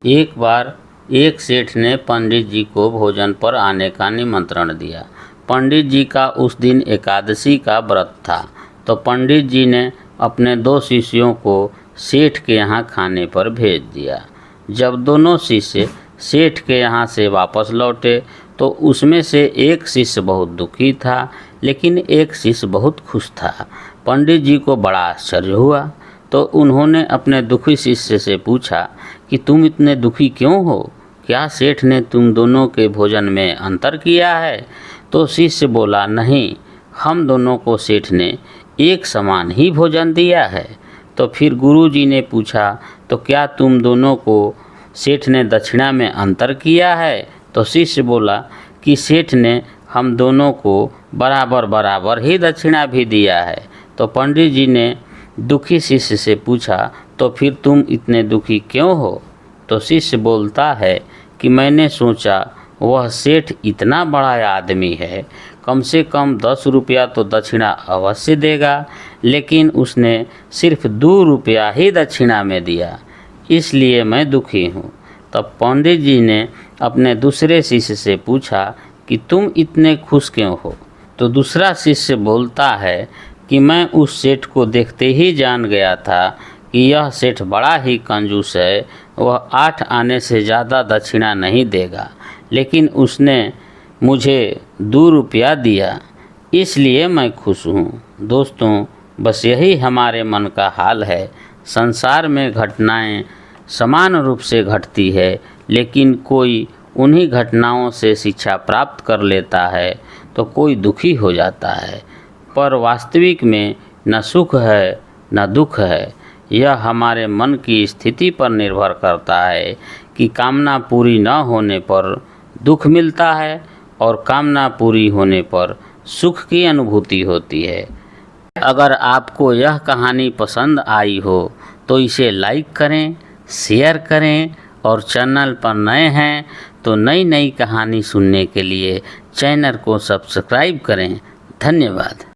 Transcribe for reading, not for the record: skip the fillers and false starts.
एक बार एक सेठ ने पंडित जी को भोजन पर आने का निमंत्रण दिया। पंडित जी का उस दिन एकादशी का व्रत था, तो पंडित जी ने अपने 2 शिष्यों को सेठ के यहाँ खाने पर भेज दिया। जब दोनों शिष्य सेठ के यहाँ से वापस लौटे तो उसमें से एक शिष्य बहुत दुखी था, लेकिन एक शिष्य बहुत खुश था। पंडित जी को बड़ा आश्चर्य हुआ, तो उन्होंने अपने दुखी शिष्य से पूछा कि तुम इतने दुखी क्यों हो? क्या सेठ ने तुम दोनों के भोजन में अंतर किया है? तो शिष्य बोला, नहीं, हम दोनों को सेठ ने एक समान ही भोजन दिया है। तो फिर गुरु जी ने पूछा, तो क्या तुम दोनों को सेठ ने दक्षिणा में अंतर किया है? तो शिष्य बोला कि सेठ ने हम दोनों को बराबर बराबर ही दक्षिणा भी दिया है। तो पंडित जी ने दुखी शिष्य से पूछा, तो फिर तुम इतने दुखी क्यों हो? तो शिष्य बोलता है कि मैंने सोचा वह सेठ इतना बड़ा आदमी है, कम से कम 10 रुपया तो दक्षिणा अवश्य देगा, लेकिन उसने सिर्फ 2 रुपया ही दक्षिणा में दिया, इसलिए मैं दुखी हूँ। तब पंडित जी ने अपने दूसरे शिष्य से पूछा कि तुम इतने खुश क्यों हो? तो दूसरा शिष्य बोलता है कि मैं उस सेठ को देखते ही जान गया था कि यह सेठ बड़ा ही कंजूस है। वह 8 आने से ज़्यादा दक्षिणा नहीं देगा, लेकिन उसने मुझे 2 रुपया दिया, इसलिए मैं खुश हूँ। दोस्तों, बस यही हमारे मन का हाल है। संसार में घटनाएं समान रूप से घटती है, लेकिन कोई उन्हीं घटनाओं से शिक्षा प्राप्त कर लेता है तो कोई दुखी हो जाता है। पर वास्तविक में न सुख है न दुख है। यह हमारे मन की स्थिति पर निर्भर करता है कि कामना पूरी न होने पर दुख मिलता है और कामना पूरी होने पर सुख की अनुभूति होती है। अगर आपको यह कहानी पसंद आई हो तो इसे लाइक करें, शेयर करें और चैनल पर नए हैं तो नई नई कहानी सुनने के लिए चैनल को सब्सक्राइब करें। धन्यवाद।